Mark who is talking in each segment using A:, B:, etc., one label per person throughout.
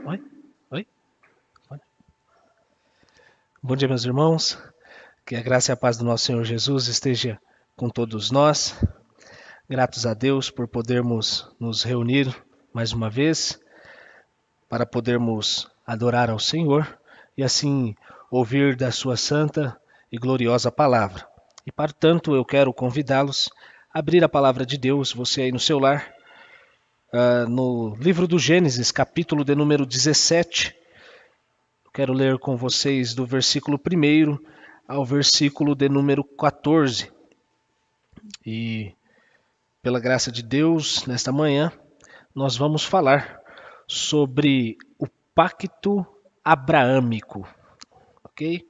A: Oi? Oi? Oi? Bom dia, meus irmãos. Que a graça e a paz do nosso Senhor Jesus esteja com todos nós. Gratos a Deus por podermos nos reunir mais uma vez para podermos adorar ao Senhor e assim ouvir da sua santa e gloriosa palavra. E, portanto, eu quero convidá-los a abrir a palavra de Deus, você aí no seu lar, no livro do Gênesis, capítulo de número 17. Quero ler com vocês do versículo 1 ao versículo de número 14. E, pela graça de Deus, nesta manhã, nós vamos falar sobre o pacto abraâmico, ok?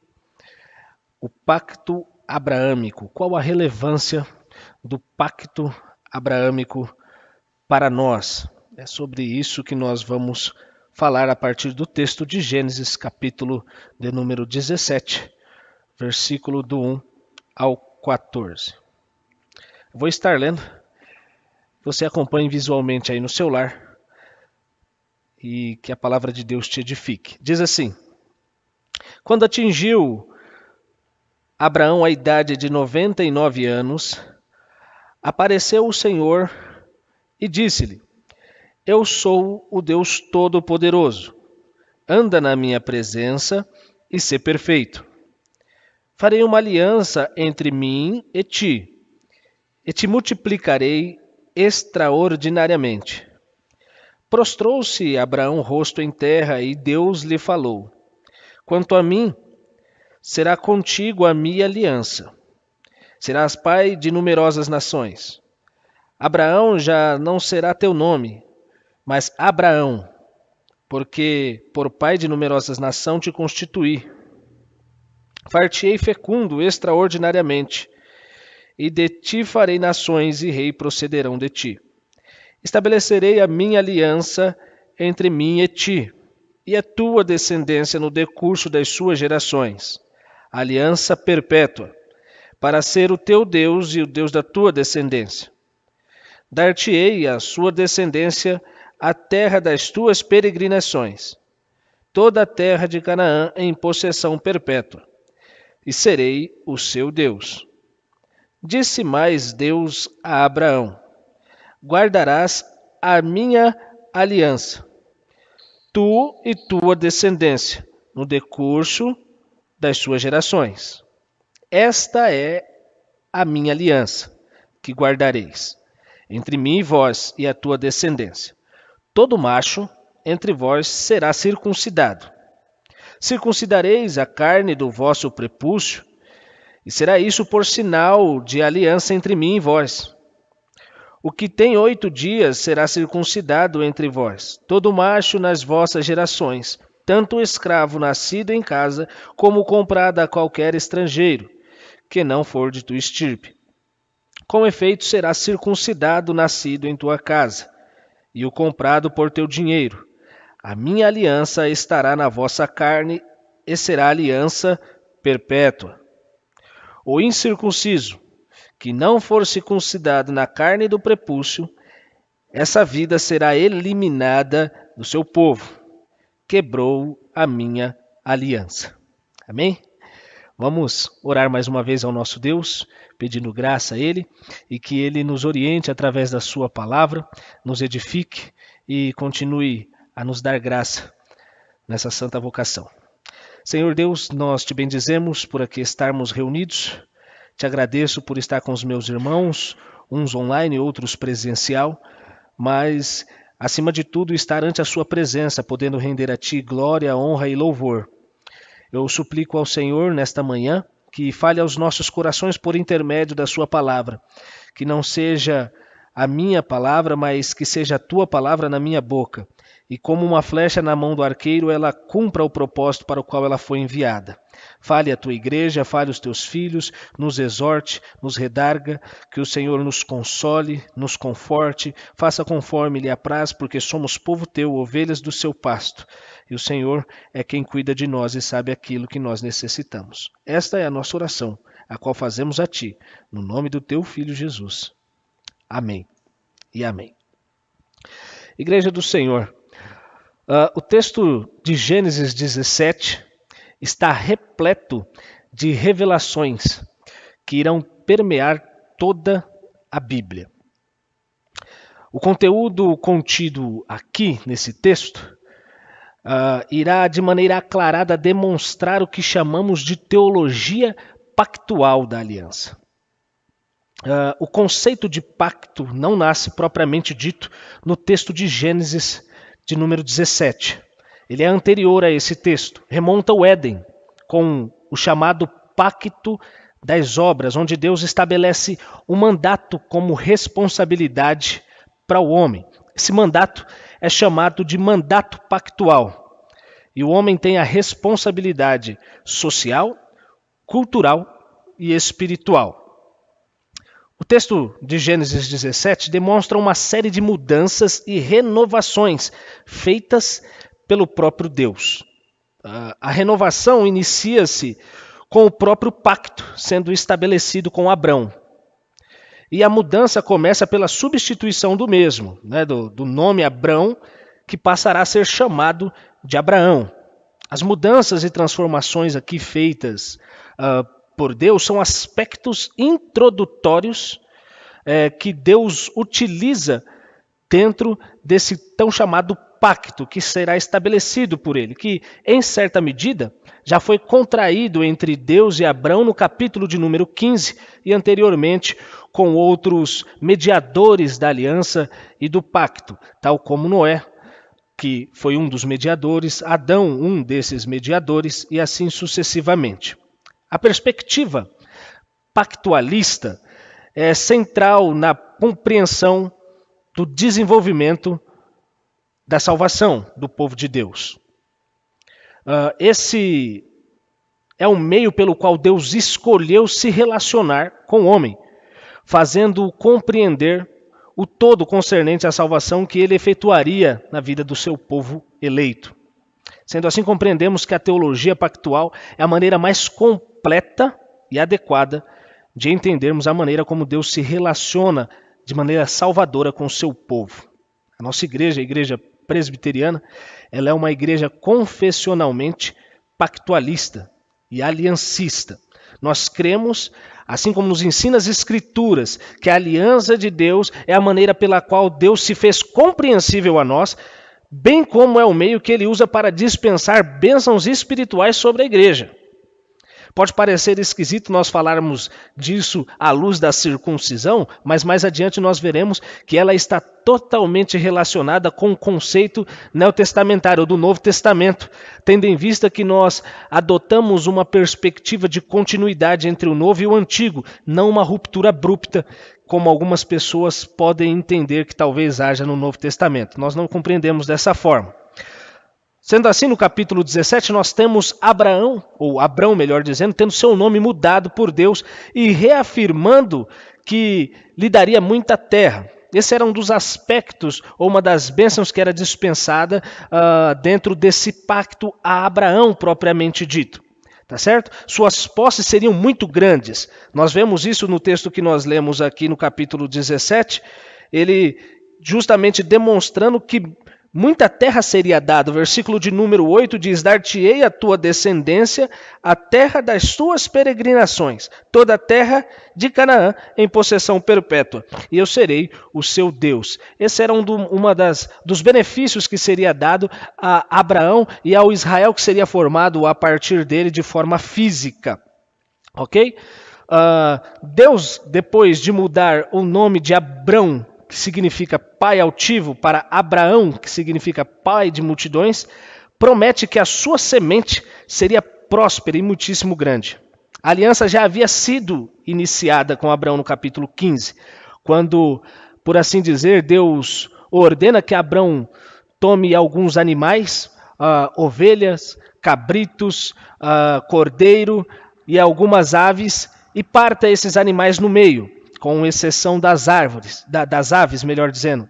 A: O pacto abraâmico. Qual a relevância do pacto abraâmico para nós? É sobre isso que nós vamos falar a partir do texto de Gênesis, capítulo de número 17, versículo do 1 ao 14. Vou estar lendo. Você acompanhe visualmente aí no seu lar e que a palavra de Deus te edifique. Diz assim: Quando atingiu Abraão a idade de 99 anos, apareceu o Senhor e disse-lhe: Eu sou o Deus Todo-Poderoso. Anda na minha presença e sê perfeito. Farei uma aliança entre mim e te multiplicarei extraordinariamente. Prostrou-se Abraão rosto em terra e Deus lhe falou: Quanto a mim, será contigo a minha aliança. Serás pai de numerosas nações. Abraão já não será teu nome, mas Abraão, porque por pai de numerosas nações te constituí. Far-te-ei fecundo extraordinariamente, e de ti farei nações, e rei procederão de ti. Estabelecerei a minha aliança entre mim e ti, e a tua descendência no decurso das suas gerações, aliança perpétua, para ser o teu Deus e o Deus da tua descendência. Dar-te-ei à sua descendência a terra das tuas peregrinações, toda a terra de Canaã em possessão perpétua, e serei o seu Deus. Disse mais Deus a Abraão: Guardarás a minha aliança, tu e tua descendência, no decurso das suas gerações. Esta é a minha aliança, que guardareis, entre mim e vós e a tua descendência. Todo macho entre vós será circuncidado. Circuncidareis a carne do vosso prepúcio, e será isso por sinal de aliança entre mim e vós. O que tem 8 dias será circuncidado entre vós, todo macho nas vossas gerações, tanto o escravo nascido em casa, como comprado a qualquer estrangeiro, que não for de tua estirpe. Com efeito, será circuncidado nascido em tua casa, e o comprado por teu dinheiro. A minha aliança estará na vossa carne, e será aliança perpétua. O incircunciso, que não for circuncidado na carne do prepúcio, essa vida será eliminada do seu povo. Quebrou a minha aliança. Amém? Vamos orar mais uma vez ao nosso Deus, pedindo graça a Ele e que Ele nos oriente através da sua palavra, nos edifique e continue a nos dar graça nessa santa vocação. Senhor Deus, nós te bendizemos por aqui estarmos reunidos. Te agradeço por estar com os meus irmãos, uns online, outros presencial, mas, acima de tudo, estar ante a sua presença, podendo render a Ti glória, honra e louvor. Eu suplico ao Senhor, nesta manhã, que fale aos nossos corações por intermédio da sua palavra, que não seja a minha palavra, mas que seja a tua palavra na minha boca, e como uma flecha na mão do arqueiro, ela cumpra o propósito para o qual ela foi enviada. Fale a tua igreja, fale os teus filhos, nos exorte, nos redarga, que o Senhor nos console, nos conforte, faça conforme lhe apraz, porque somos povo teu, ovelhas do seu pasto, e o Senhor é quem cuida de nós e sabe aquilo que nós necessitamos. Esta é a nossa oração, a qual fazemos a ti, no nome do teu Filho Jesus. Amém e amém. Igreja do Senhor, O texto de Gênesis 17 está repleto de revelações que irão permear toda a Bíblia. O conteúdo contido aqui nesse texto irá de maneira aclarada demonstrar o que chamamos de teologia pactual da aliança. O conceito de pacto não nasce propriamente dito no texto de Gênesis de número 17. Ele é anterior a esse texto, remonta ao Éden, com o chamado pacto das obras, onde Deus estabelece um mandato como responsabilidade para o homem. Esse mandato é chamado de mandato pactual. E o homem tem a responsabilidade social, cultural e espiritual. O texto de Gênesis 17 demonstra uma série de mudanças e renovações feitas pelo próprio Deus. A renovação inicia-se com o próprio pacto sendo estabelecido com Abrão. E a mudança começa pela substituição do mesmo, do nome Abrão, que passará a ser chamado de Abraão. As mudanças e transformações aqui feitas por Deus são aspectos introdutórios que Deus utiliza dentro desse tão chamado pacto que será estabelecido por ele, que em certa medida já foi contraído entre Deus e Abrão no capítulo de número 15 e anteriormente com outros mediadores da aliança e do pacto, tal como Noé, que foi um dos mediadores, Adão, um desses mediadores, e assim sucessivamente. A perspectiva pactualista é central na compreensão do desenvolvimento da salvação do povo de Deus. Esse é o meio pelo qual Deus escolheu se relacionar com o homem, fazendo-o compreender o todo concernente à salvação que ele efetuaria na vida do seu povo eleito. Sendo assim, compreendemos que a teologia pactual é a maneira mais completa e adequada de entendermos a maneira como Deus se relaciona de maneira salvadora com o seu povo. A nossa igreja, a igreja presbiteriana, ela é uma igreja confessionalmente pactualista e aliancista. Nós cremos, assim como nos ensina as Escrituras, que a aliança de Deus é a maneira pela qual Deus se fez compreensível a nós, bem como é o meio que ele usa para dispensar bênçãos espirituais sobre a igreja. Pode parecer esquisito nós falarmos disso à luz da circuncisão, mas mais adiante nós veremos que ela está totalmente relacionada com o conceito neotestamentário do Novo Testamento, tendo em vista que nós adotamos uma perspectiva de continuidade entre o Novo e o Antigo, não uma ruptura abrupta, como algumas pessoas podem entender que talvez haja no Novo Testamento. Nós não compreendemos dessa forma. Sendo assim, no capítulo 17, nós temos Abraão, ou Abrão, melhor dizendo, tendo seu nome mudado por Deus e reafirmando que lhe daria muita terra. Esse era um dos aspectos, ou uma das bênçãos que era dispensada dentro desse pacto a Abraão propriamente dito. Tá certo? Suas posses seriam muito grandes. Nós vemos isso no texto que nós lemos aqui no capítulo 17, ele justamente demonstrando que muita terra seria dada. O versículo de número 8 diz: dar-te-ei a tua descendência a terra das tuas peregrinações, toda a terra de Canaã em possessão perpétua, e eu serei o seu Deus. Esse era dos benefícios que seria dado a Abraão e ao Israel que seria formado a partir dele de forma física. Ok? Deus, depois de mudar o nome de Abrão, que significa pai altivo, para Abraão, que significa pai de multidões, promete que a sua semente seria próspera e muitíssimo grande. A aliança já havia sido iniciada com Abraão no capítulo 15, quando, por assim dizer, Deus ordena que Abraão tome alguns animais, ovelhas, cabritos, cordeiro e algumas aves, e parta esses animais no meio, com exceção das aves, melhor dizendo.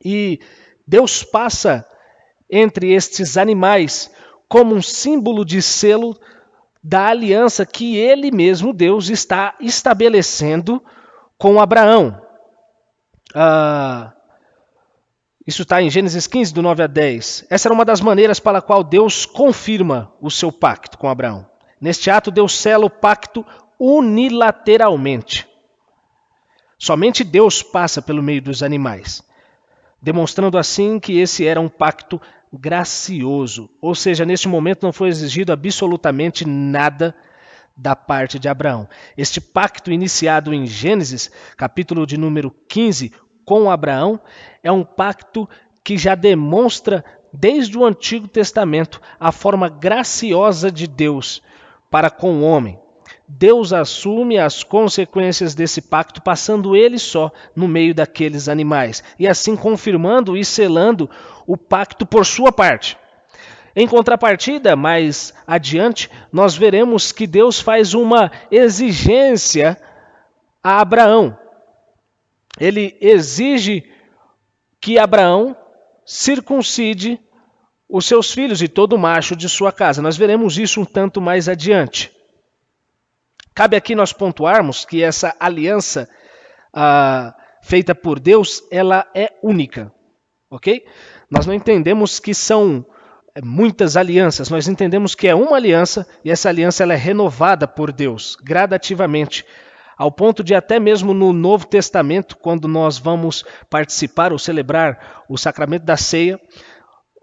A: E Deus passa entre estes animais como um símbolo de selo da aliança que ele mesmo, Deus, está estabelecendo com Abraão. Isso está em Gênesis 15, do 9 a 10. Essa era uma das maneiras pela qual Deus confirma o seu pacto com Abraão. Neste ato, Deus sela o pacto unilateralmente. Somente Deus passa pelo meio dos animais, demonstrando assim que esse era um pacto gracioso. Ou seja, neste momento não foi exigido absolutamente nada da parte de Abraão. Este pacto iniciado em Gênesis, capítulo de número 15, com Abraão, é um pacto que já demonstra desde o Antigo Testamento a forma graciosa de Deus para com o homem. Deus assume as consequências desse pacto, passando ele só no meio daqueles animais, e assim confirmando e selando o pacto por sua parte. Em contrapartida, mais adiante, nós veremos que Deus faz uma exigência a Abraão. Ele exige que Abraão circuncide os seus filhos e todo macho de sua casa. Nós veremos isso um tanto mais adiante. Cabe aqui nós pontuarmos que essa aliança feita por Deus, ela é única, ok? Nós não entendemos que são muitas alianças, nós entendemos que é uma aliança e essa aliança ela é renovada por Deus gradativamente, ao ponto de até mesmo no Novo Testamento, quando nós vamos participar ou celebrar o sacramento da ceia,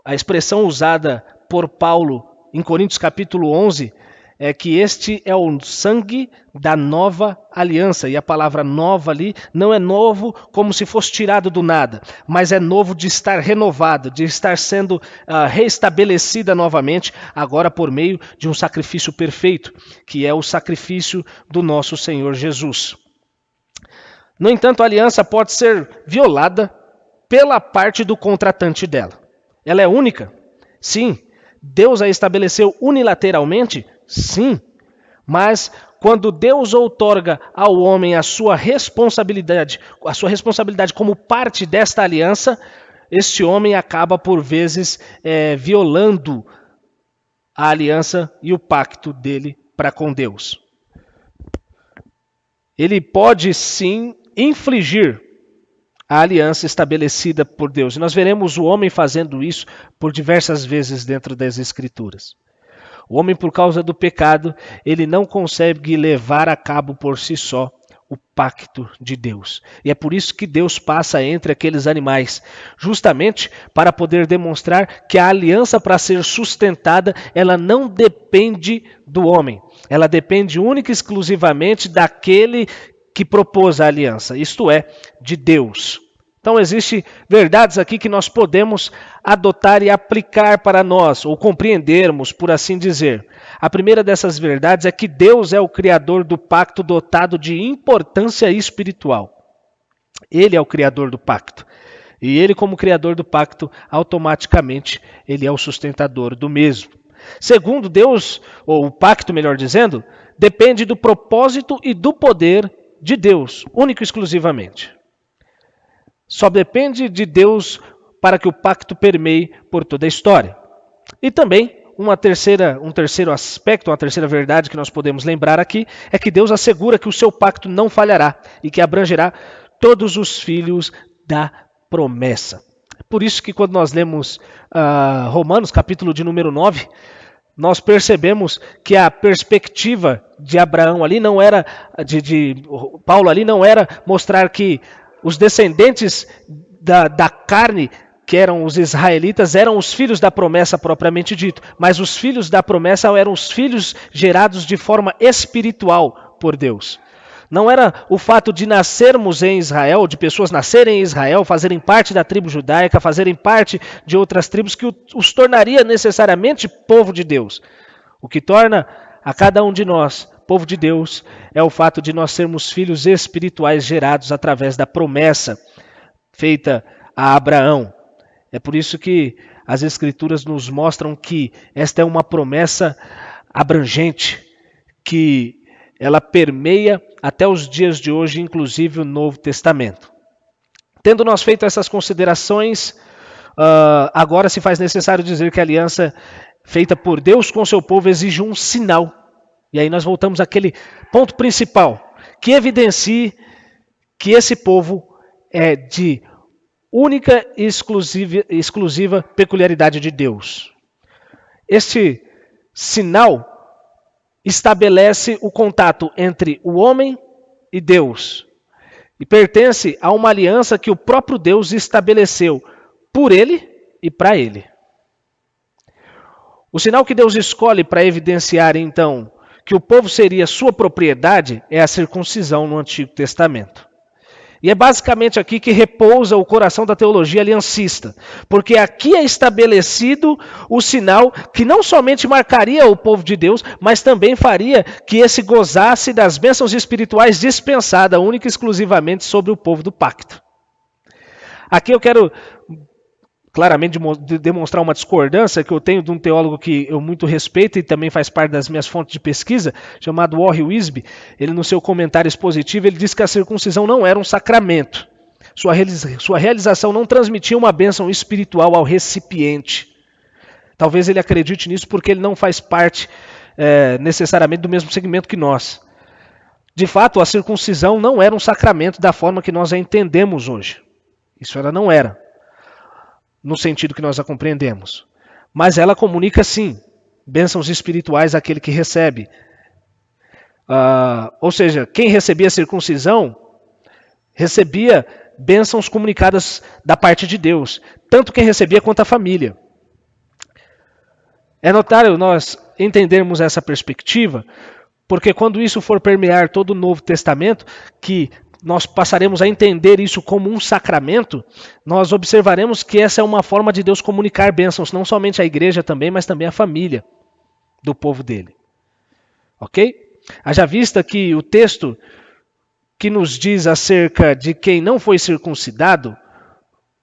A: a expressão usada por Paulo em Coríntios capítulo 11 é que este é o sangue da nova aliança. E a palavra nova ali não é novo como se fosse tirado do nada, mas é novo de estar renovado, de estar sendo reestabelecida novamente, agora por meio de um sacrifício perfeito, que é o sacrifício do nosso Senhor Jesus. No entanto, a aliança pode ser violada pela parte do contratante dela. Ela é única? Sim. Deus a estabeleceu unilateralmente? Sim, mas quando Deus outorga ao homem a sua responsabilidade como parte desta aliança, este homem acaba por vezes violando a aliança e o pacto dele para com Deus. Ele pode sim infligir a aliança estabelecida por Deus. E nós veremos o homem fazendo isso por diversas vezes dentro das Escrituras. O homem, por causa do pecado, ele não consegue levar a cabo por si só o pacto de Deus. E é por isso que Deus passa entre aqueles animais, justamente para poder demonstrar que a aliança, para ser sustentada, ela não depende do homem. Ela depende única e exclusivamente daquele que propôs a aliança, isto é, de Deus. Então existem verdades aqui que nós podemos adotar e aplicar para nós, ou compreendermos, por assim dizer. A primeira dessas verdades é que Deus é o criador do pacto dotado de importância espiritual. Ele é o criador do pacto. E ele, como criador do pacto, automaticamente, ele é o sustentador do mesmo. Segundo, Deus, ou o pacto, melhor dizendo, depende do propósito e do poder de Deus, único e exclusivamente. Só depende de Deus para que o pacto permeie por toda a história. E também um terceiro aspecto, uma terceira verdade que nós podemos lembrar aqui, é que Deus assegura que o seu pacto não falhará e que abrangerá todos os filhos da promessa. Por isso que quando nós lemos Romanos, capítulo de número 9, nós percebemos que a perspectiva de Abraão ali não era, Paulo ali não era mostrar que os descendentes da carne, que eram os israelitas, eram os filhos da promessa propriamente dito, mas os filhos da promessa eram os filhos gerados de forma espiritual por Deus. Não era o fato de nascermos em Israel, de pessoas nascerem em Israel, fazerem parte da tribo judaica, fazerem parte de outras tribos, que os tornaria necessariamente povo de Deus. O que torna a cada um de nós povo de Deus é o fato de nós sermos filhos espirituais gerados através da promessa feita a Abraão. É por isso que as Escrituras nos mostram que esta é uma promessa abrangente, que ela permeia até os dias de hoje, inclusive o Novo Testamento. Tendo nós feito essas considerações, agora se faz necessário dizer que a aliança feita por Deus com seu povo exige um sinal. E aí nós voltamos àquele ponto principal, que evidencie que esse povo é de única e exclusiva peculiaridade de Deus. Este sinal estabelece o contato entre o homem e Deus e pertence a uma aliança que o próprio Deus estabeleceu por ele e para ele. O sinal que Deus escolhe para evidenciar, então, que o povo seria sua propriedade é a circuncisão no Antigo Testamento. E é basicamente aqui que repousa o coração da teologia aliancista, porque aqui é estabelecido o sinal que não somente marcaria o povo de Deus, mas também faria que esse gozasse das bênçãos espirituais dispensadas única e exclusivamente sobre o povo do pacto. Aqui eu quero claramente demonstrar uma discordância que eu tenho de um teólogo que eu muito respeito e também faz parte das minhas fontes de pesquisa, chamado Warren Wiersbe. Ele, no seu comentário expositivo, ele diz que a circuncisão não era um sacramento. Sua realização não transmitia uma bênção espiritual ao recipiente. Talvez ele acredite nisso porque ele não faz parte necessariamente do mesmo segmento que nós. De fato, a circuncisão não era um sacramento da forma que nós a entendemos hoje. Isso ela não era, no sentido que nós a compreendemos. Mas ela comunica, sim, bênçãos espirituais àquele que recebe. Ou seja, quem recebia a circuncisão, recebia bênçãos comunicadas da parte de Deus. Tanto quem recebia quanto a família. É notável nós entendermos essa perspectiva, porque quando isso for permear todo o Novo Testamento, que nós passaremos a entender isso como um sacramento, nós observaremos que essa é uma forma de Deus comunicar bênçãos, não somente à igreja também, mas também à família do povo dele. Ok? Haja vista que o texto que nos diz acerca de quem não foi circuncidado,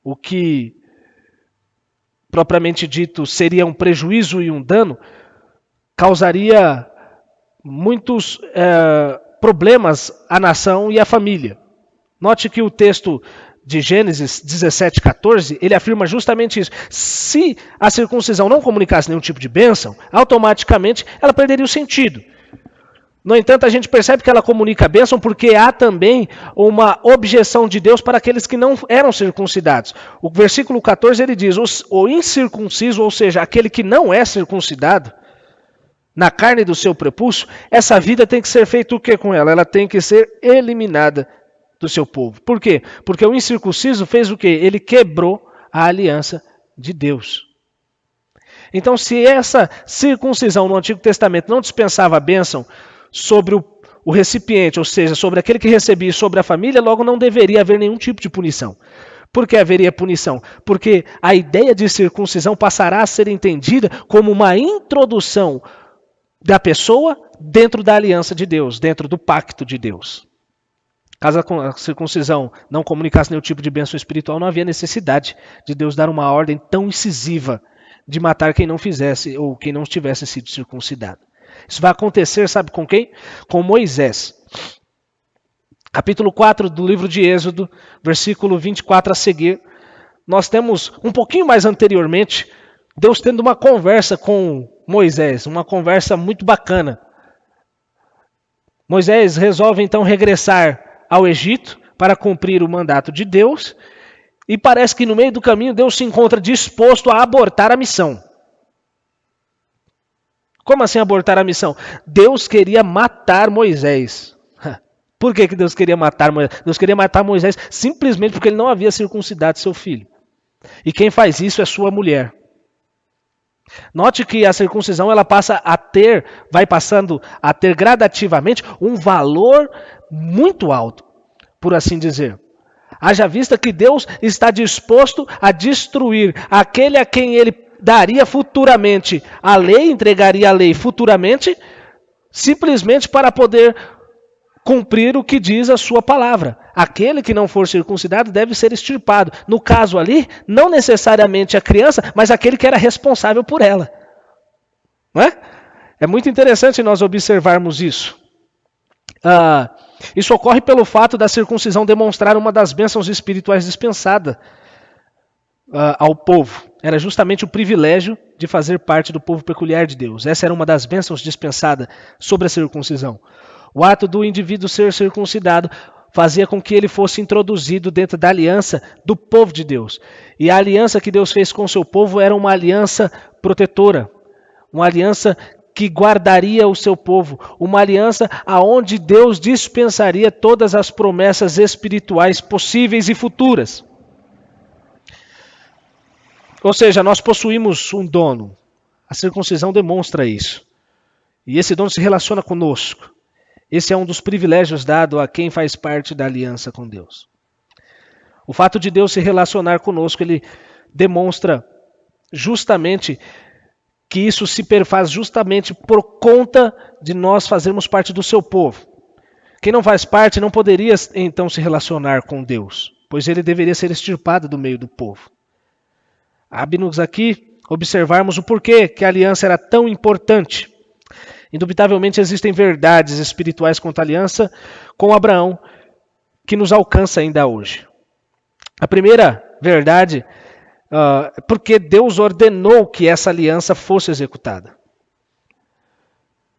A: o que propriamente dito seria um prejuízo e um dano, causaria muitos problemas à nação e à família. Note que o texto de Gênesis 17:14, ele afirma justamente isso. Se a circuncisão não comunicasse nenhum tipo de bênção, automaticamente ela perderia o sentido. No entanto, a gente percebe que ela comunica a bênção porque há também uma objeção de Deus para aqueles que não eram circuncidados. O versículo 14 ele diz, o incircunciso, ou seja, aquele que não é circuncidado, na carne do seu prepúcio, essa vida tem que ser feita o que com ela? Ela tem que ser eliminada do seu povo. Por quê? Porque o incircunciso fez o quê? Ele quebrou a aliança de Deus. Então, se essa circuncisão no Antigo Testamento não dispensava a bênção sobre o recipiente, ou seja, sobre aquele que recebia e sobre a família, logo não deveria haver nenhum tipo de punição. Por que haveria punição? Porque a ideia de circuncisão passará a ser entendida como uma introdução da pessoa dentro da aliança de Deus, dentro do pacto de Deus. Caso a circuncisão não comunicasse nenhum tipo de bênção espiritual, não havia necessidade de Deus dar uma ordem tão incisiva de matar quem não fizesse ou quem não tivesse sido circuncidado. Isso vai acontecer, sabe com quem? Com Moisés. Capítulo 4 do livro de Êxodo, versículo 24 a seguir. Nós temos um pouquinho mais anteriormente, Deus tendo uma conversa com Moisés, uma conversa muito bacana. Moisés resolve então regressar ao Egito para cumprir o mandato de Deus e parece que no meio do caminho Deus se encontra disposto a abortar a missão. Como assim abortar a missão? Deus queria matar Moisés. Por que Deus queria matar Moisés? Deus queria matar Moisés simplesmente porque ele não havia circuncidado seu filho. E quem faz isso é sua mulher. Note que a circuncisão ela vai passando a ter gradativamente um valor muito alto, por assim dizer. Haja vista que Deus está disposto a destruir aquele a quem ele daria futuramente a lei, entregaria a lei futuramente, simplesmente para poder cumprir o que diz a sua palavra. Aquele que não for circuncidado deve ser extirpado. No caso ali, não necessariamente a criança, mas aquele que era responsável por ela. Não é? É muito interessante nós observarmos isso. Isso ocorre pelo fato da circuncisão demonstrar uma das bênçãos espirituais dispensadas ao povo. Era justamente o privilégio de fazer parte do povo peculiar de Deus. Essa era uma das bênçãos dispensadas sobre a circuncisão. O ato do indivíduo ser circuncidado fazia com que ele fosse introduzido dentro da aliança do povo de Deus. E a aliança que Deus fez com o seu povo era uma aliança protetora, uma aliança que guardaria o seu povo, uma aliança aonde Deus dispensaria todas as promessas espirituais possíveis e futuras. Ou seja, nós possuímos um dono. A circuncisão demonstra isso. E esse dono se relaciona conosco. Esse é um dos privilégios dado a quem faz parte da aliança com Deus. O fato de Deus se relacionar conosco, ele demonstra justamente que isso se perfaz justamente por conta de nós fazermos parte do seu povo. Quem não faz parte não poderia então se relacionar com Deus, pois ele deveria ser extirpado do meio do povo. Cabe-nos aqui observarmos o porquê que a aliança era tão importante. Indubitavelmente existem verdades espirituais quanto à aliança com Abraão que nos alcança ainda hoje. A primeira verdade é porque Deus ordenou que essa aliança fosse executada.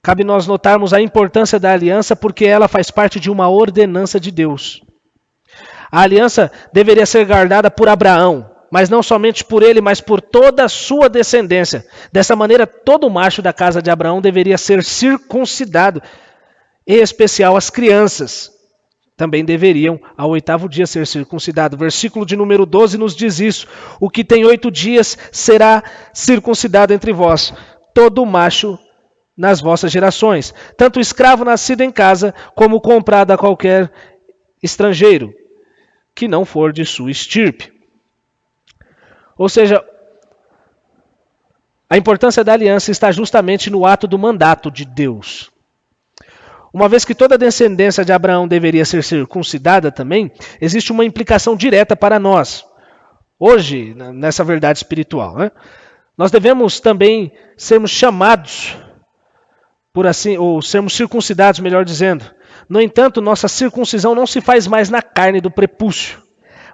A: Cabe nós notarmos a importância da aliança porque ela faz parte de uma ordenança de Deus. A aliança deveria ser guardada por Abraão, mas não somente por ele, mas por toda a sua descendência. Dessa maneira, todo macho da casa de Abraão deveria ser circuncidado, em especial as crianças. Também deveriam, ao 8º dia, ser circuncidados. Versículo de número 12 nos diz isso. O que tem 8 dias será circuncidado entre vós, todo macho nas vossas gerações, tanto escravo nascido em casa, como comprado a qualquer estrangeiro, que não for de sua estirpe. Ou seja, a importância da aliança está justamente no ato do mandato de Deus. Uma vez que toda a descendência de Abraão deveria ser circuncidada também, existe uma implicação direta para nós, hoje, nessa verdade espiritual. Nós devemos também sermos chamados, por assim, ou sermos circuncidados, melhor dizendo. No entanto, nossa circuncisão não se faz mais na carne do prepúcio,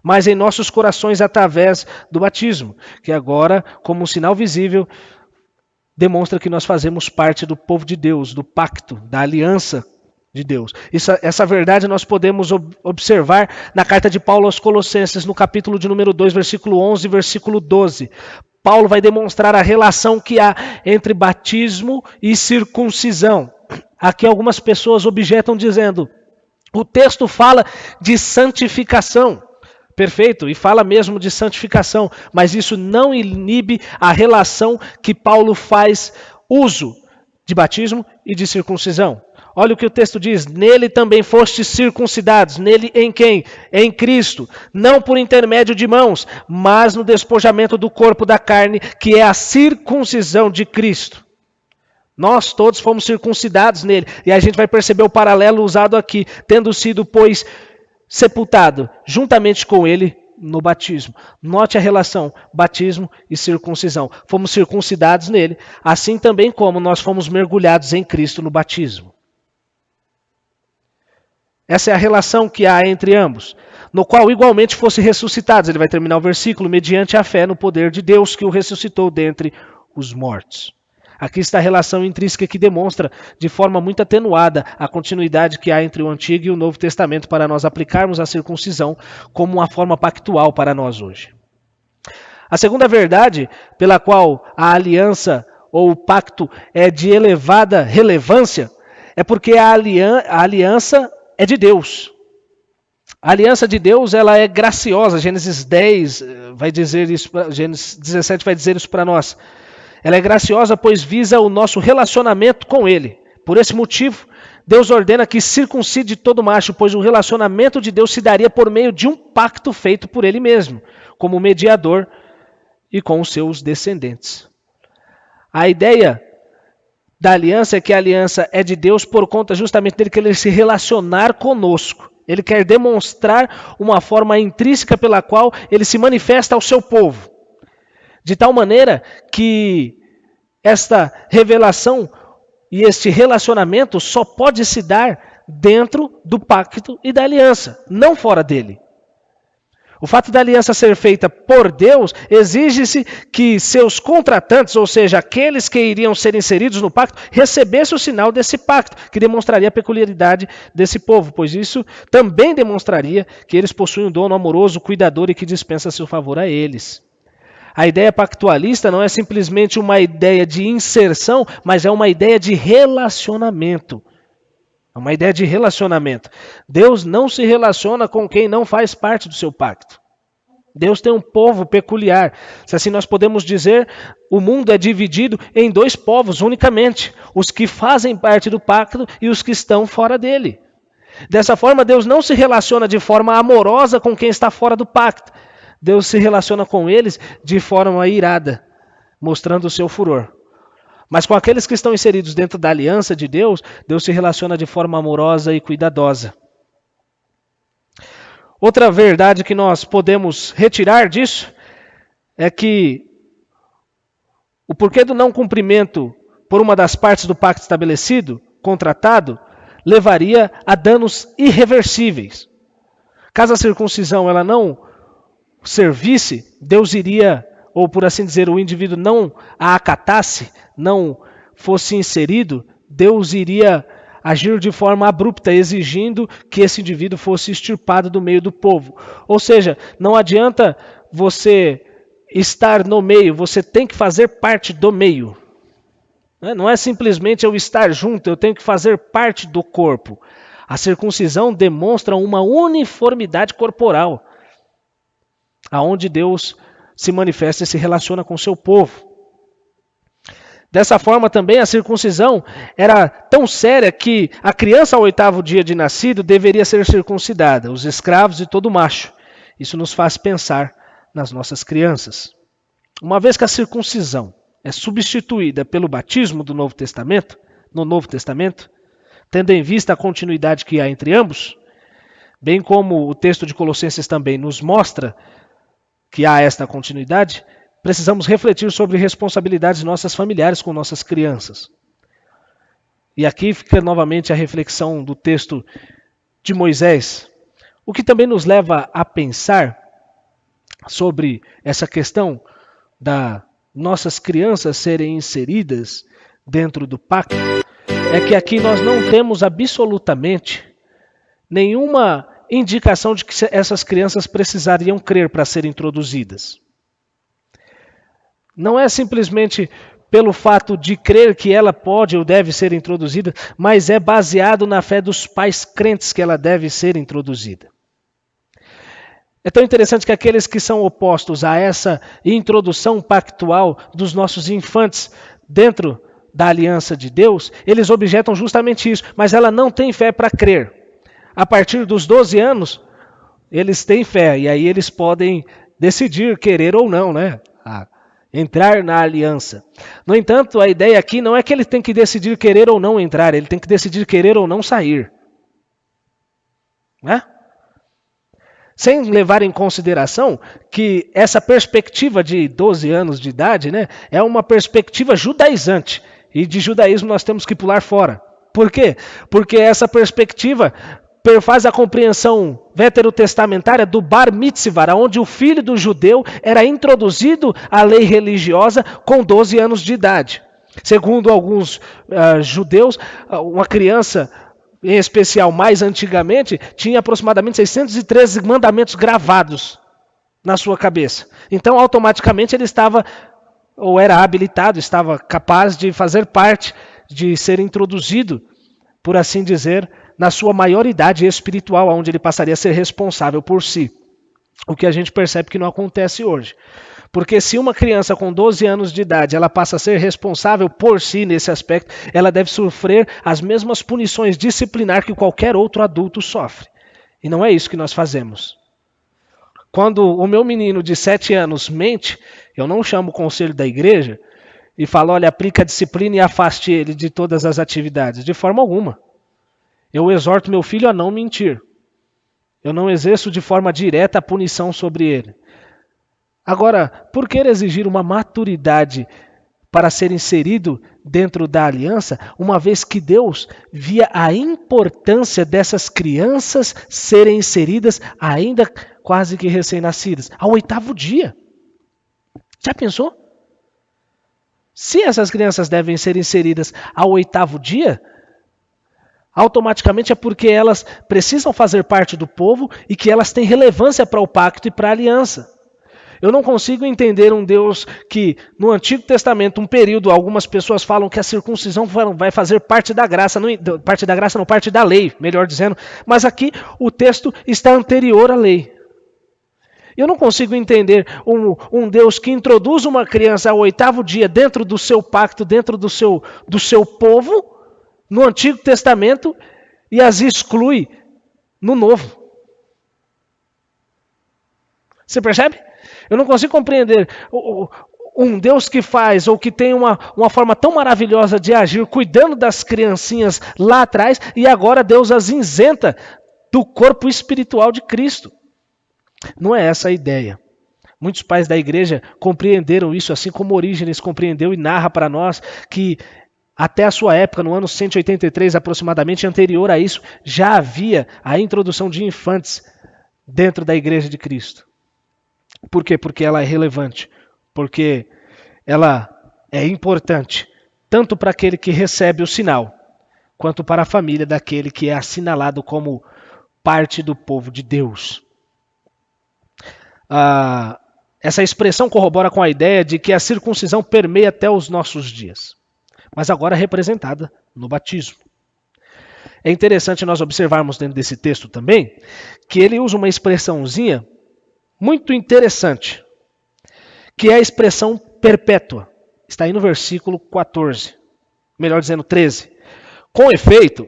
A: mas em nossos corações através do batismo, que agora, como um sinal visível, demonstra que nós fazemos parte do povo de Deus, do pacto, da aliança de Deus. Essa verdade nós podemos observar na carta de Paulo aos Colossenses, no capítulo de número 2, versículo 11 e versículo 12. Paulo vai demonstrar a relação que há entre batismo e circuncisão. Aqui algumas pessoas objetam dizendo, o texto fala de santificação. Perfeito, e fala mesmo de santificação, mas isso não inibe a relação que Paulo faz uso de batismo e de circuncisão. Olha o que o texto diz, nele também fostes circuncidados, nele em quem? Em Cristo, não por intermédio de mãos, mas no despojamento do corpo da carne, que é a circuncisão de Cristo. Nós todos fomos circuncidados nele, e a gente vai perceber o paralelo usado aqui, tendo sido, pois, sepultado juntamente com ele no batismo. Note a relação, batismo e circuncisão. Fomos circuncidados nele, assim também como nós fomos mergulhados em Cristo no batismo. Essa é a relação que há entre ambos, no qual igualmente fossem ressuscitados. Ele vai terminar o versículo, mediante a fé no poder de Deus que o ressuscitou dentre os mortos. Aqui está a relação intrínseca que demonstra, de forma muito atenuada, a continuidade que há entre o Antigo e o Novo Testamento para nós aplicarmos a circuncisão como uma forma pactual para nós hoje. A segunda verdade pela qual a aliança ou o pacto é de elevada relevância é porque a aliança é de Deus. A aliança de Deus, ela é graciosa. Gênesis 10 vai dizer isso, Gênesis 17 vai dizer isso para nós. Ela é graciosa, pois visa o nosso relacionamento com Ele. Por esse motivo, Deus ordena que circuncide todo macho, pois o relacionamento de Deus se daria por meio de um pacto feito por Ele mesmo, como mediador e com os seus descendentes. A ideia da aliança é que a aliança é de Deus por conta justamente dele querer se relacionar conosco. Ele quer demonstrar uma forma intrínseca pela qual ele se manifesta ao seu povo. De tal maneira que esta revelação e este relacionamento só pode se dar dentro do pacto e da aliança, não fora dele. O fato da aliança ser feita por Deus, exige-se que seus contratantes, ou seja, aqueles que iriam ser inseridos no pacto, recebessem o sinal desse pacto, que demonstraria a peculiaridade desse povo, pois isso também demonstraria que eles possuem um dono amoroso, cuidador e que dispensa seu favor a eles. A ideia pactualista não é simplesmente uma ideia de inserção, mas é uma ideia de relacionamento. É uma ideia de relacionamento. Deus não se relaciona com quem não faz parte do seu pacto. Deus tem um povo peculiar. Se assim nós podemos dizer, o mundo é dividido em dois povos unicamente. Os que fazem parte do pacto e os que estão fora dele. Dessa forma, Deus não se relaciona de forma amorosa com quem está fora do pacto. Deus se relaciona com eles de forma irada, mostrando o seu furor. Mas com aqueles que estão inseridos dentro da aliança de Deus, Deus se relaciona de forma amorosa e cuidadosa. Outra verdade que nós podemos retirar disso é que o porquê do não cumprimento por uma das partes do pacto estabelecido, contratado, levaria a danos irreversíveis. Caso a circuncisão ela não servisse, Deus iria, ou por assim dizer, o indivíduo não a acatasse, não fosse inserido, Deus iria agir de forma abrupta, exigindo que esse indivíduo fosse extirpado do meio do povo. Ou seja, não adianta você estar no meio, você tem que fazer parte do meio. Não é simplesmente eu estar junto, eu tenho que fazer parte do corpo. A circuncisão demonstra uma uniformidade corporal, aonde Deus se manifesta e se relaciona com o seu povo. Dessa forma também a circuncisão era tão séria que a criança ao 8º dia de nascido deveria ser circuncidada, os escravos e todo macho. Isso nos faz pensar nas nossas crianças. Uma vez que a circuncisão é substituída pelo batismo do Novo Testamento, no Novo Testamento, tendo em vista a continuidade que há entre ambos, bem como o texto de Colossenses também nos mostra que há esta continuidade, precisamos refletir sobre responsabilidades nossas familiares com nossas crianças. E aqui fica novamente a reflexão do texto de Moisés, o que também nos leva a pensar sobre essa questão das nossas crianças serem inseridas dentro do pacto, é que aqui nós não temos absolutamente nenhuma indicação de que essas crianças precisariam crer para serem introduzidas. Não é simplesmente pelo fato de crer que ela pode ou deve ser introduzida, mas é baseado na fé dos pais crentes que ela deve ser introduzida. É tão interessante que aqueles que são opostos a essa introdução pactual dos nossos infantes dentro da aliança de Deus, eles objetam justamente isso, mas ela não tem fé para crer. A partir dos 12 anos, eles têm fé, e aí eles podem decidir querer ou não, entrar na aliança. No entanto, a ideia aqui não é que ele tem que decidir querer ou não entrar, ele tem que decidir querer ou não sair. Sem levar em consideração que essa perspectiva de 12 anos de idade é uma perspectiva judaizante, e de judaísmo nós temos que pular fora. Por quê? Porque essa perspectiva faz a compreensão veterotestamentária do Bar Mitzvah, onde o filho do judeu era introduzido à lei religiosa com 12 anos de idade. Segundo alguns judeus, uma criança, em especial mais antigamente, tinha aproximadamente 613 mandamentos gravados na sua cabeça. Então, automaticamente, ele estava, ou era habilitado, estava capaz de fazer parte, de ser introduzido, por assim dizer, na sua maioridade espiritual, onde ele passaria a ser responsável por si. O que a gente percebe que não acontece hoje. Porque se uma criança com 12 anos de idade ela passa a ser responsável por si nesse aspecto, ela deve sofrer as mesmas punições disciplinares que qualquer outro adulto sofre. E não é isso que nós fazemos. Quando o meu menino de 7 anos mente, eu não chamo o conselho da igreja e falo, olha, aplica a disciplina e afaste ele de todas as atividades. De forma alguma. Eu exorto meu filho a não mentir. Eu não exerço de forma direta a punição sobre ele. Agora, por que exigir uma maturidade para ser inserido dentro da aliança, uma vez que Deus via a importância dessas crianças serem inseridas ainda quase que recém-nascidas, ao 8º dia. Já pensou? Se essas crianças devem ser inseridas ao 8º dia, automaticamente é porque elas precisam fazer parte do povo e que elas têm relevância para o pacto e para a aliança. Eu não consigo entender um Deus que, no Antigo Testamento, um período, algumas pessoas falam que a circuncisão vai fazer parte da graça, parte da lei, melhor dizendo, mas aqui o texto está anterior à lei. Eu não consigo entender um Deus que introduz uma criança ao 8º dia dentro do seu pacto, dentro do seu povo, no Antigo Testamento, e as exclui no Novo. Você percebe? Eu não consigo compreender um Deus que faz ou que tem uma forma tão maravilhosa de agir, cuidando das criancinhas lá atrás, e agora Deus as isenta do corpo espiritual de Cristo. Não é essa a ideia. Muitos pais da igreja compreenderam isso, assim como Orígenes compreendeu e narra para nós que até a sua época, no ano 183 aproximadamente, anterior a isso, já havia a introdução de infantes dentro da igreja de Cristo. Por quê? Porque ela é relevante, porque ela é importante, tanto para aquele que recebe o sinal, quanto para a família daquele que é assinalado como parte do povo de Deus. Essa expressão corrobora com a ideia de que a circuncisão permeia até os nossos dias, mas agora representada no batismo. É interessante nós observarmos dentro desse texto também, que ele usa uma expressãozinha muito interessante, que é a expressão perpétua. Está aí no versículo 14, melhor dizendo 13. Com efeito,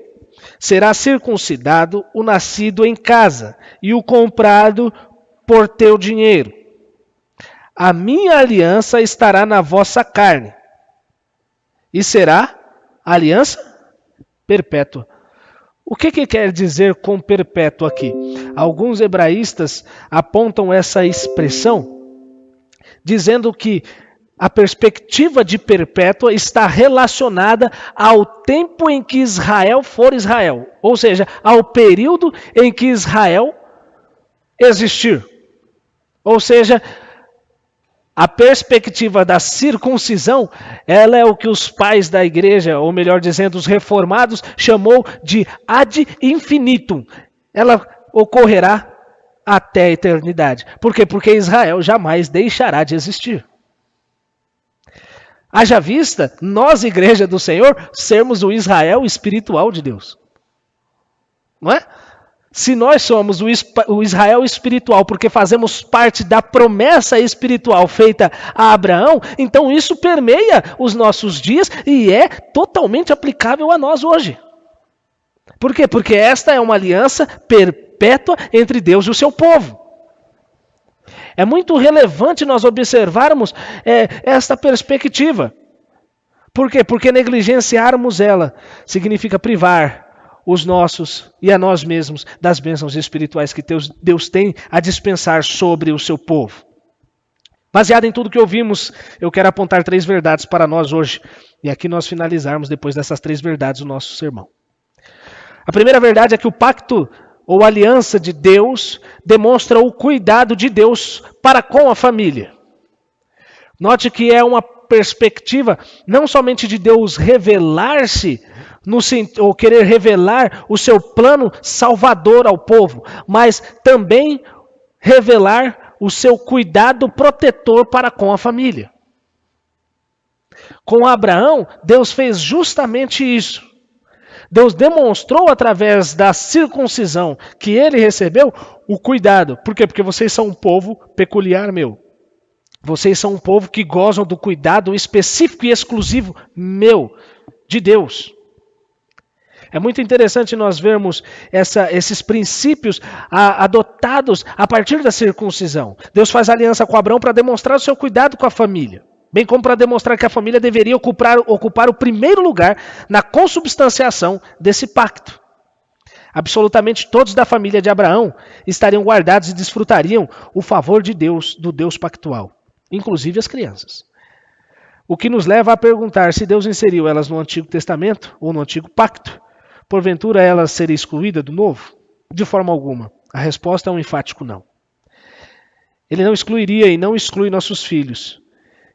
A: será circuncidado o nascido em casa e o comprado por teu dinheiro. A minha aliança estará na vossa carne e será aliança perpétua. O que quer dizer com perpétuo aqui? Alguns hebraístas apontam essa expressão dizendo que a perspectiva de perpétua está relacionada ao tempo em que Israel for Israel, ou seja, ao período em que Israel existir. Ou seja, a perspectiva da circuncisão, ela é o que os pais da igreja, ou melhor dizendo, os reformados, chamou de ad infinitum. Ela ocorrerá até a eternidade. Por quê? Porque Israel jamais deixará de existir. Haja vista, nós, igreja do Senhor, sermos o Israel espiritual de Deus. Não é? Se nós somos o Israel espiritual porque fazemos parte da promessa espiritual feita a Abraão, então isso permeia os nossos dias e é totalmente aplicável a nós hoje. Por quê? Porque esta é uma aliança perpétua entre Deus e o seu povo. É muito relevante nós observarmos esta perspectiva. Por quê? Porque negligenciarmos ela significa privar os nossos e a nós mesmos das bênçãos espirituais que Deus tem a dispensar sobre o seu povo. Baseado em tudo que ouvimos, eu quero apontar 3 verdades para nós hoje. E aqui nós finalizarmos depois dessas 3 verdades o nosso sermão. A primeira verdade é que o pacto ou aliança de Deus demonstra o cuidado de Deus para com a família. Note que é uma perspectiva não somente de Deus revelar-se, ou querer revelar o seu plano salvador ao povo, mas também revelar o seu cuidado protetor para com a família. Com Abraão, Deus fez justamente isso. Deus demonstrou através da circuncisão que ele recebeu o cuidado. Por quê? Porque vocês são um povo peculiar meu. Vocês são um povo que gozam do cuidado específico e exclusivo meu, de Deus. É muito interessante nós vermos esses princípios adotados a partir da circuncisão. Deus faz aliança com Abraão para demonstrar o seu cuidado com a família, bem como para demonstrar que a família deveria ocupar o primeiro lugar na consubstanciação desse pacto. Absolutamente todos da família de Abraão estariam guardados e desfrutariam o favor de Deus, do Deus pactual, inclusive as crianças. O que nos leva a perguntar se Deus inseriu elas no Antigo Testamento ou no Antigo Pacto. Porventura elas seriam excluídas do Novo? De forma alguma. A resposta é um enfático não. Ele não excluiria e não exclui nossos filhos.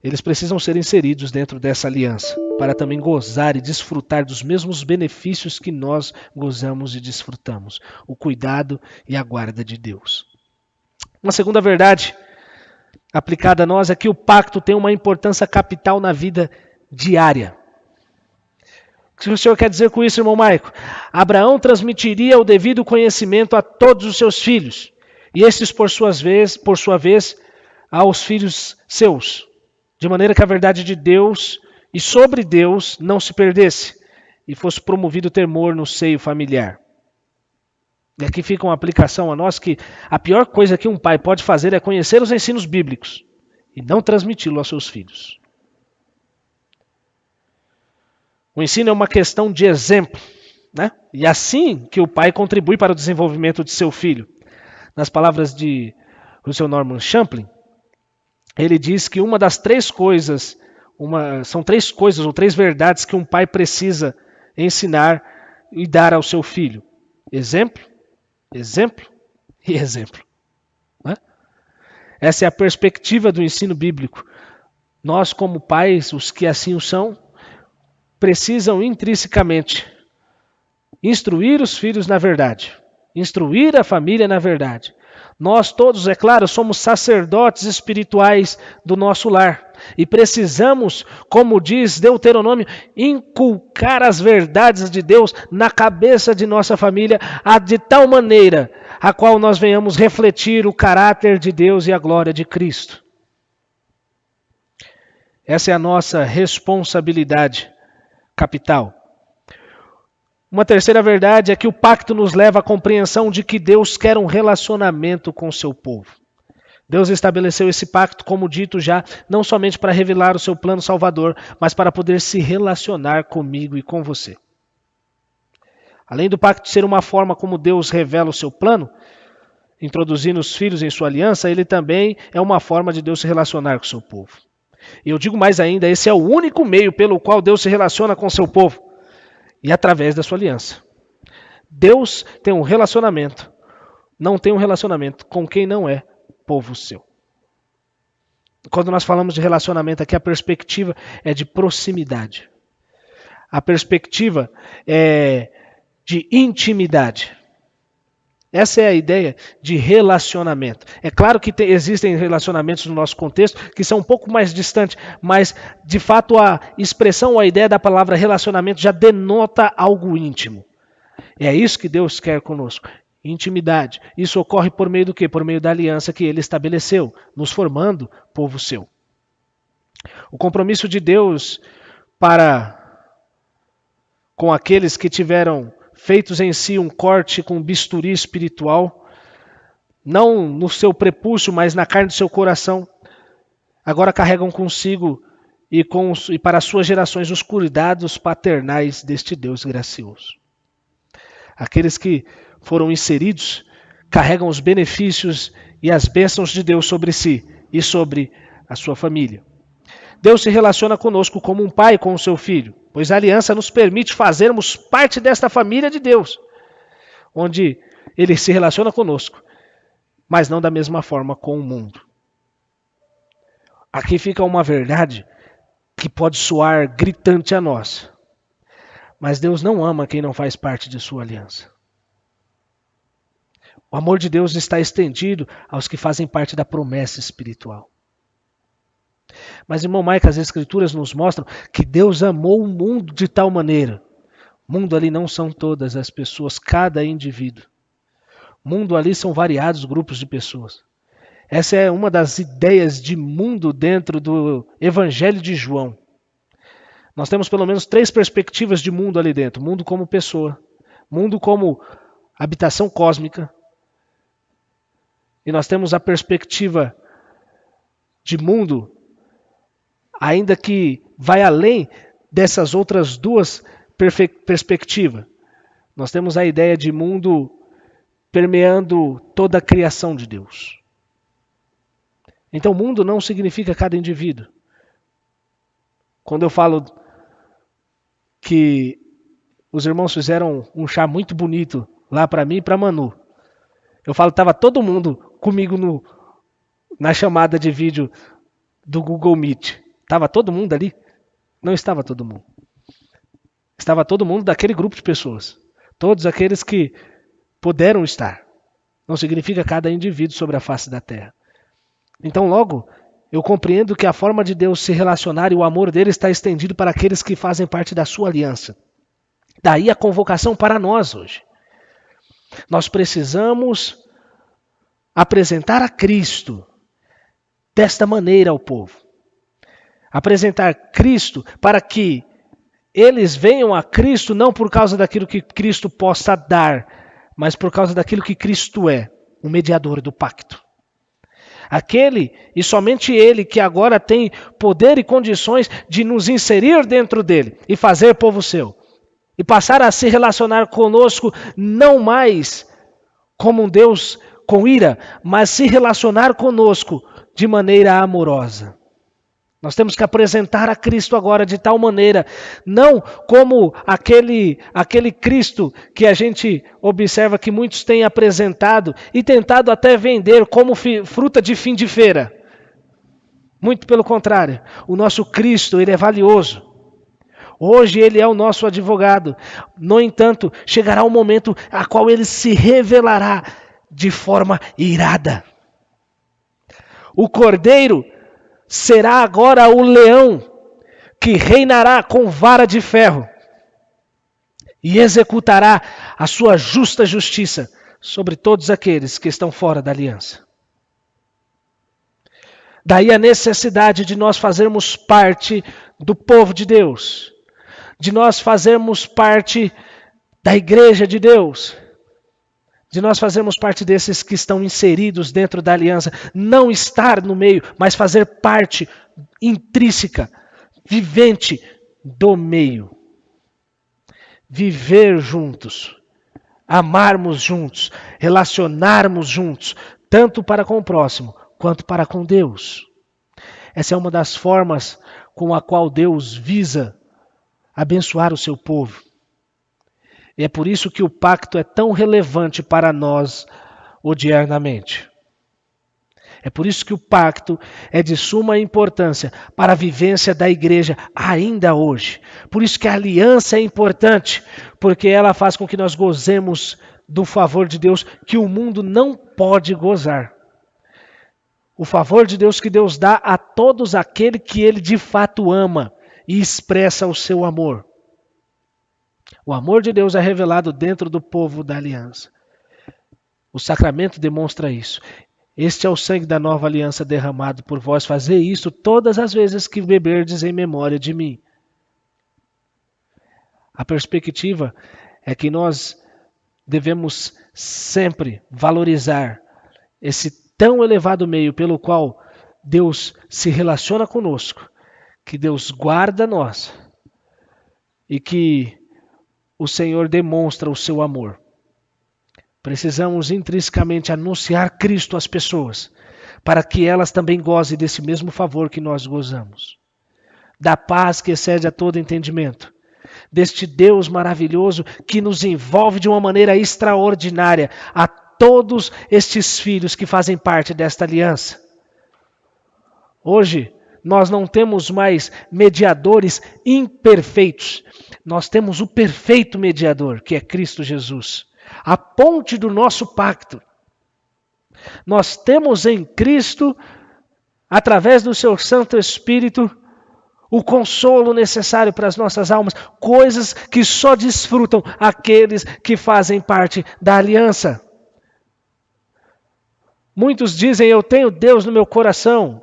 A: Eles precisam ser inseridos dentro dessa aliança, para também gozar e desfrutar dos mesmos benefícios que nós gozamos e desfrutamos, o cuidado e a guarda de Deus. Uma segunda verdade aplicada a nós é que o pacto tem uma importância capital na vida diária. O que o Senhor quer dizer com isso, irmão Maico? Abraão transmitiria o devido conhecimento a todos os seus filhos, e estes, por sua vez, aos filhos seus, de maneira que a verdade de Deus e sobre Deus não se perdesse e fosse promovido o temor no seio familiar. E aqui fica uma aplicação a nós que a pior coisa que um pai pode fazer é conhecer os ensinos bíblicos e não transmiti-lo aos seus filhos. O ensino é uma questão de exemplo, né? E assim que o pai contribui para o desenvolvimento de seu filho. Nas palavras de Russell Norman Champlin, ele diz que uma das três coisas, são três coisas ou três verdades que um pai precisa ensinar e dar ao seu filho. Exemplo, exemplo e exemplo. Né? Essa é a perspectiva do ensino bíblico. Nós, como pais, os que assim o são, precisam intrinsecamente instruir os filhos na verdade, instruir a família na verdade. Nós todos, é claro, somos sacerdotes espirituais do nosso lar e precisamos, como diz Deuteronômio, inculcar as verdades de Deus na cabeça de nossa família, de tal maneira a qual nós venhamos refletir o caráter de Deus e a glória de Cristo. Essa é a nossa responsabilidade capital. Uma terceira verdade é que o pacto nos leva à compreensão de que Deus quer um relacionamento com o seu povo. Deus estabeleceu esse pacto, como dito já, não somente para revelar o seu plano salvador, mas para poder se relacionar comigo e com você. Além do pacto ser uma forma como Deus revela o seu plano, introduzindo os filhos em sua aliança, ele também é uma forma de Deus se relacionar com o seu povo. E eu digo mais ainda, esse é o único meio pelo qual Deus se relaciona com o seu povo. E através da sua aliança. Deus tem um relacionamento, não tem um relacionamento com quem não é povo seu. Quando nós falamos de relacionamento aqui, a perspectiva é de proximidade. A perspectiva é de intimidade. Essa é a ideia de relacionamento. É claro que existem relacionamentos no nosso contexto que são um pouco mais distantes, mas de fato a expressão ou a ideia da palavra relacionamento já denota algo íntimo. É isso que Deus quer conosco. Intimidade. Isso ocorre por meio do quê? Por meio da aliança que Ele estabeleceu, nos formando povo seu. O compromisso de Deus com aqueles que tiveram feitos em si um corte com bisturi espiritual, não no seu prepúcio, mas na carne do seu coração, agora carregam consigo e para as suas gerações os cuidados paternais deste Deus gracioso. Aqueles que foram inseridos carregam os benefícios e as bênçãos de Deus sobre si e sobre a sua família. Deus se relaciona conosco como um pai com o seu filho, pois a aliança nos permite fazermos parte desta família de Deus, onde Ele se relaciona conosco, mas não da mesma forma com o mundo. Aqui fica uma verdade que pode soar gritante a nós, mas Deus não ama quem não faz parte de sua aliança. O amor de Deus está estendido aos que fazem parte da promessa espiritual. Mas, irmão Maico, as Escrituras nos mostram que Deus amou o mundo de tal maneira. Mundo ali não são todas as pessoas, cada indivíduo. Mundo ali são variados grupos de pessoas. Essa é uma das ideias de mundo dentro do Evangelho de João. Nós temos pelo menos 3 perspectivas de mundo ali dentro. Mundo como pessoa, mundo como habitação cósmica. E nós temos a perspectiva de mundo ainda que vai além dessas outras 2 perspectivas. Nós temos a ideia de mundo permeando toda a criação de Deus. Então, mundo não significa cada indivíduo. Quando eu falo que os irmãos fizeram um chá muito bonito lá para mim e para Manu, eu falo que estava todo mundo comigo na chamada de vídeo do Google Meet. Estava todo mundo ali? Não estava todo mundo. Estava todo mundo daquele grupo de pessoas. Todos aqueles que puderam estar. Não significa cada indivíduo sobre a face da terra. Então, logo, eu compreendo que a forma de Deus se relacionar e o amor dele está estendido para aqueles que fazem parte da sua aliança. Daí a convocação para nós hoje. Nós precisamos apresentar a Cristo desta maneira ao povo. Apresentar Cristo para que eles venham a Cristo não por causa daquilo que Cristo possa dar, mas por causa daquilo que Cristo é, o mediador do pacto. Aquele e somente Ele que agora tem poder e condições de nos inserir dentro dele e fazer povo seu. E passar a se relacionar conosco não mais como um Deus com ira, mas se relacionar conosco de maneira amorosa. Nós temos que apresentar a Cristo agora de tal maneira, não como aquele Cristo que a gente observa que muitos têm apresentado e tentado até vender como fruta de fim de feira. Muito pelo contrário, o nosso Cristo, ele é valioso. Hoje ele é o nosso advogado. No entanto, chegará um momento a qual ele se revelará de forma irada. O Cordeiro será agora o leão que reinará com vara de ferro e executará a sua justa justiça sobre todos aqueles que estão fora da aliança. Daí a necessidade de nós fazermos parte do povo de Deus, de nós fazermos parte da igreja de Deus, de nós fazermos parte desses que estão inseridos dentro da aliança, não estar no meio, mas fazer parte intrínseca, vivente do meio. Viver juntos, amarmos juntos, relacionarmos juntos, tanto para com o próximo, quanto para com Deus. Essa é uma das formas com a qual Deus visa abençoar o seu povo. E é por isso que o pacto é tão relevante para nós odiernamente. É por isso que o pacto é de suma importância para a vivência da igreja ainda hoje. Por isso que a aliança é importante, porque ela faz com que nós gozemos do favor de Deus que o mundo não pode gozar. O favor de Deus que Deus dá a todos aqueles que Ele de fato ama e expressa o seu amor. O amor de Deus é revelado dentro do povo da aliança. O sacramento demonstra isso. Este é o sangue da nova aliança derramado por vós. Fazei isso todas as vezes que beberdes em memória de mim. A perspectiva é que nós devemos sempre valorizar esse tão elevado meio pelo qual Deus se relaciona conosco, que Deus guarda nós e que o Senhor demonstra o seu amor. Precisamos intrinsecamente anunciar Cristo às pessoas, para que elas também gozem desse mesmo favor que nós gozamos. Da paz que excede a todo entendimento. Deste Deus maravilhoso que nos envolve de uma maneira extraordinária a todos estes filhos que fazem parte desta aliança. Hoje, nós não temos mais mediadores imperfeitos. Nós temos o perfeito mediador, que é Cristo Jesus. A ponte do nosso pacto. Nós temos em Cristo, através do seu Santo Espírito, o consolo necessário para as nossas almas, coisas que só desfrutam aqueles que fazem parte da aliança. Muitos dizem, eu tenho Deus no meu coração.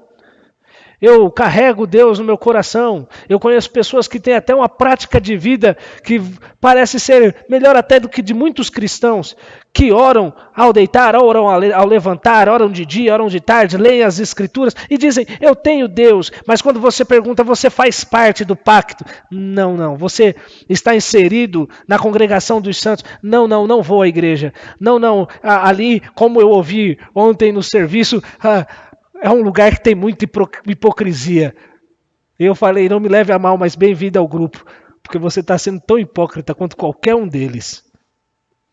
A: Eu carrego Deus no meu coração. Eu conheço pessoas que têm até uma prática de vida que parece ser melhor até do que de muitos cristãos, que oram ao deitar, oram ao levantar, oram de dia, oram de tarde, leem as escrituras e dizem, eu tenho Deus. Mas quando você pergunta, você faz parte do pacto? Não. Você está inserido na congregação dos santos? Não vou à igreja. Não. Ali, como eu ouvi ontem no serviço, é um lugar que tem muita hipocrisia. Eu falei, não me leve a mal, mas bem-vindo ao grupo, porque você está sendo tão hipócrita quanto qualquer um deles.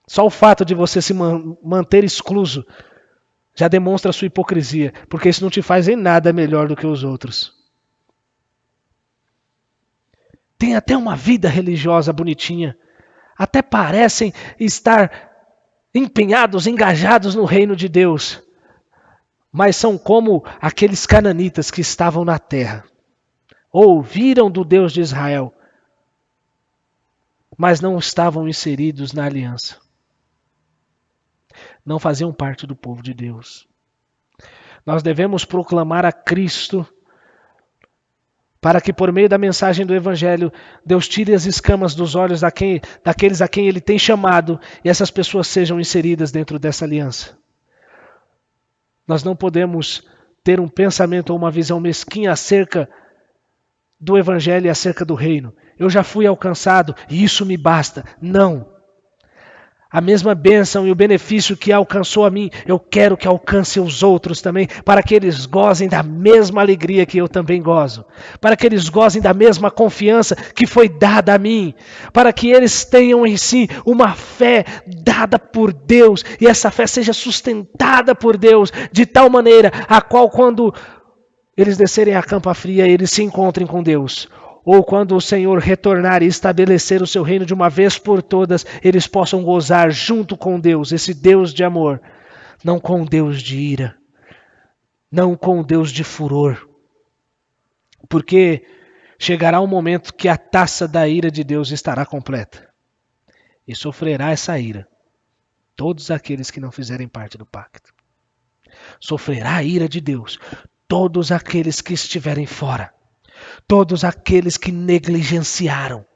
A: Só o fato de você se manter excluso já demonstra a sua hipocrisia, porque isso não te faz em nada melhor do que os outros. Tem até uma vida religiosa bonitinha, até parecem estar empenhados, engajados no reino de Deus, mas são como aqueles cananitas que estavam na terra. Ouviram do Deus de Israel, mas não estavam inseridos na aliança. Não faziam parte do povo de Deus. Nós devemos proclamar a Cristo para que por meio da mensagem do Evangelho, Deus tire as escamas dos olhos daqueles a quem Ele tem chamado e essas pessoas sejam inseridas dentro dessa aliança. Nós não podemos ter um pensamento ou uma visão mesquinha acerca do Evangelho e acerca do reino. Eu já fui alcançado e isso me basta. Não. A mesma bênção e o benefício que alcançou a mim, eu quero que alcance os outros também, para que eles gozem da mesma alegria que eu também gozo, para que eles gozem da mesma confiança que foi dada a mim, para que eles tenham em si uma fé dada por Deus, e essa fé seja sustentada por Deus, de tal maneira a qual quando eles descerem a campa fria, eles se encontrem com Deus. Ou quando o Senhor retornar e estabelecer o seu reino de uma vez por todas, eles possam gozar junto com Deus, esse Deus de amor, não com Deus de ira, não com Deus de furor. Porque chegará um momento que a taça da ira de Deus estará completa. E sofrerá essa ira todos aqueles que não fizerem parte do pacto. Sofrerá a ira de Deus todos aqueles que estiverem fora. Todos aqueles que negligenciaram.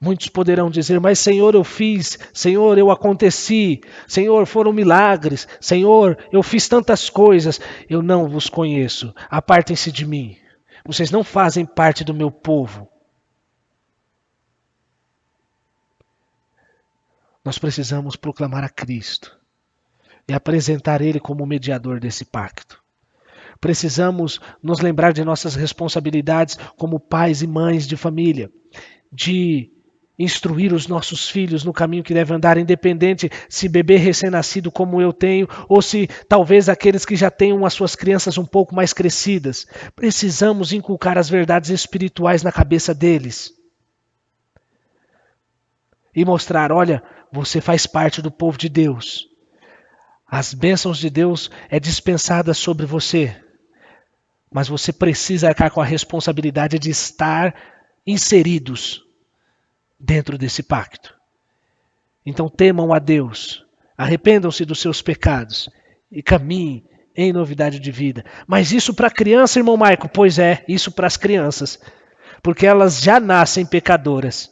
A: Muitos poderão dizer, mas Senhor, eu fiz, Senhor, eu aconteci, Senhor, foram milagres, Senhor, eu fiz tantas coisas. Eu não vos conheço, apartem-se de mim. Vocês não fazem parte do meu povo. Nós precisamos proclamar a Cristo e apresentar Ele como mediador desse pacto. Precisamos nos lembrar de nossas responsabilidades como pais e mães de família, de instruir os nossos filhos no caminho que devem andar, independente se bebê recém-nascido como eu tenho, ou se talvez aqueles que já tenham as suas crianças um pouco mais crescidas. Precisamos inculcar as verdades espirituais na cabeça deles. E mostrar, olha, você faz parte do povo de Deus. As bênçãos de Deus é dispensada sobre você. Mas você precisa arcar com a responsabilidade de estar inseridos dentro desse pacto. Então temam a Deus, arrependam-se dos seus pecados e caminhem em novidade de vida. Mas isso para a criança, irmão Maico? Pois é, isso para as crianças. Porque elas já nascem pecadoras.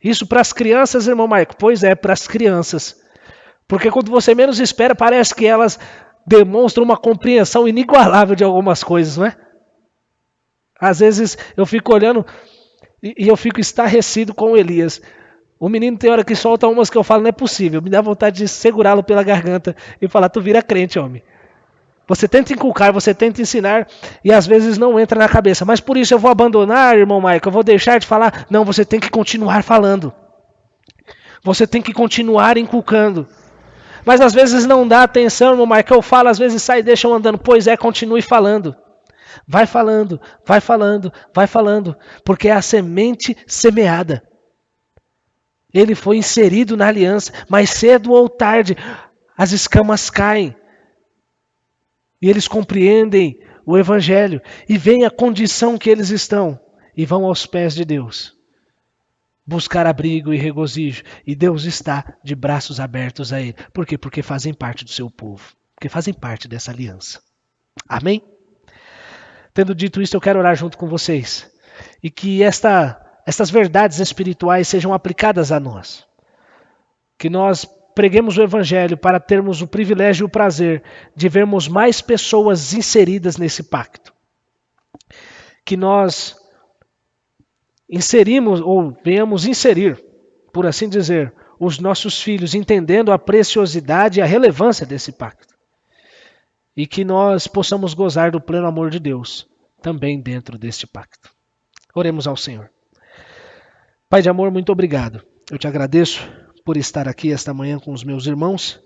A: Isso para as crianças, irmão Maico? Pois é, para as crianças. Porque quando você menos espera, parece que elas demonstram uma compreensão inigualável de algumas coisas, não é? Às vezes eu fico olhando e eu fico estarrecido com o Elias. O menino tem hora que solta umas que eu falo, não é possível. Me dá vontade de segurá-lo pela garganta e falar, tu vira crente, homem. Você tenta inculcar, você tenta ensinar e às vezes não entra na cabeça. Mas por isso eu vou abandonar, irmão Michael, eu vou deixar de falar. Não, você tem que continuar falando. Você tem que continuar inculcando. Mas às vezes não dá atenção, irmão Michael. Eu falo, às vezes sai e deixa eu andando. Pois é, continue falando. Vai falando, vai falando, vai falando. Porque é a semente semeada. Ele foi inserido na aliança. Mais cedo ou tarde, as escamas caem. E eles compreendem o Evangelho. E veem a condição que eles estão. E vão aos pés de Deus. Buscar abrigo e regozijo. E Deus está de braços abertos a ele. Por quê? Porque fazem parte do seu povo. Porque fazem parte dessa aliança. Amém? Tendo dito isso, eu quero orar junto com vocês. E que estas verdades espirituais sejam aplicadas a nós. Que nós preguemos o Evangelho para termos o privilégio e o prazer de vermos mais pessoas inseridas nesse pacto. Que nós inserimos, ou venhamos inserir, por assim dizer, os nossos filhos, entendendo a preciosidade e a relevância desse pacto. e que nós possamos gozar do pleno amor de Deus, também dentro deste pacto. Oremos ao Senhor. Pai de amor, muito obrigado. Eu te agradeço por estar aqui esta manhã com os meus irmãos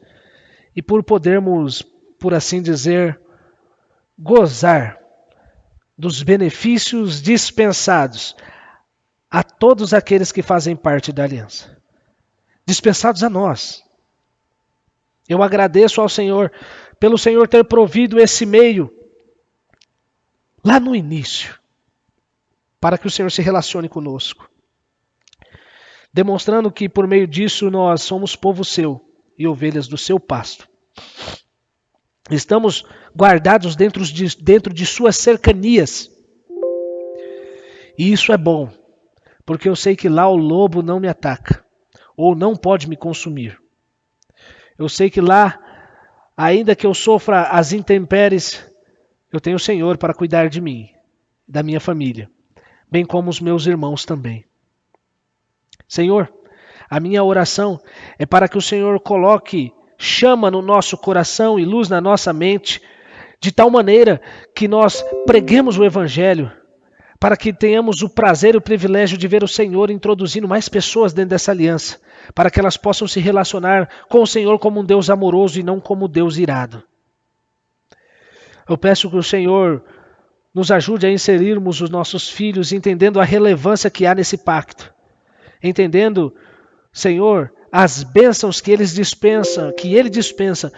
A: e por podermos, por assim dizer, gozar dos benefícios dispensados a todos aqueles que fazem parte da aliança. Dispensados a nós. Eu agradeço ao Senhor pelo Senhor ter provido esse meio lá no início, para que o Senhor se relacione conosco, demonstrando que por meio disso nós somos povo seu e ovelhas do seu pasto. Estamos guardados dentro de suas cercanias. E isso é bom, porque eu sei que lá o lobo não me ataca, ou não pode me consumir. Eu sei que lá, ainda que eu sofra as intempéries, eu tenho o Senhor para cuidar de mim, da minha família, bem como os meus irmãos também. Senhor, a minha oração é para que o Senhor coloque chama no nosso coração e luz na nossa mente, de tal maneira que nós preguemos o Evangelho, para que tenhamos o prazer e o privilégio de ver o Senhor introduzindo mais pessoas dentro dessa aliança, para que elas possam se relacionar com o Senhor como um Deus amoroso e não como Deus irado. Eu peço que o Senhor nos ajude a inserirmos os nossos filhos, entendendo a relevância que há nesse pacto, entendendo, Senhor, as bênçãos que Ele dispensa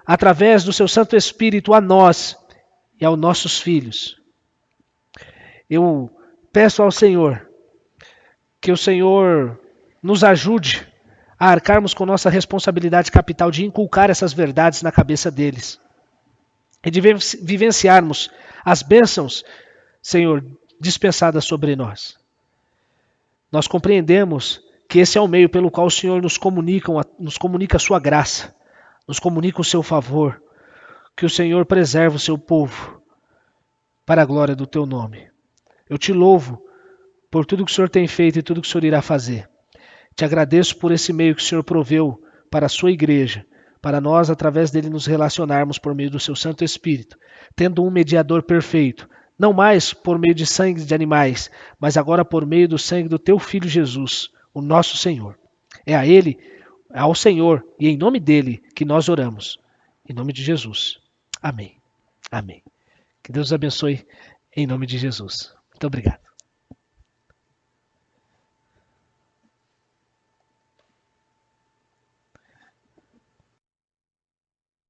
A: através do seu Santo Espírito a nós e aos nossos filhos. Eu peço ao Senhor que o Senhor nos ajude a arcarmos com nossa responsabilidade capital de inculcar essas verdades na cabeça deles e de vivenciarmos as bênçãos, Senhor, dispensadas sobre nós. Nós compreendemos que esse é o meio pelo qual o Senhor nos comunica a sua graça, nos comunica o seu favor, que o Senhor preserve o seu povo para a glória do teu nome. Eu te louvo por tudo que o Senhor tem feito e tudo que o Senhor irá fazer. Te agradeço por esse meio que o Senhor proveu para a sua igreja, para nós, através dele, nos relacionarmos por meio do seu Santo Espírito, tendo um mediador perfeito, não mais por meio de sangue de animais, mas agora por meio do sangue do teu Filho Jesus, o nosso Senhor. É a Ele, ao Senhor, e em nome dele que nós oramos. Em nome de Jesus. Amém. Amém. Que Deus os abençoe em nome de Jesus. Muito obrigado.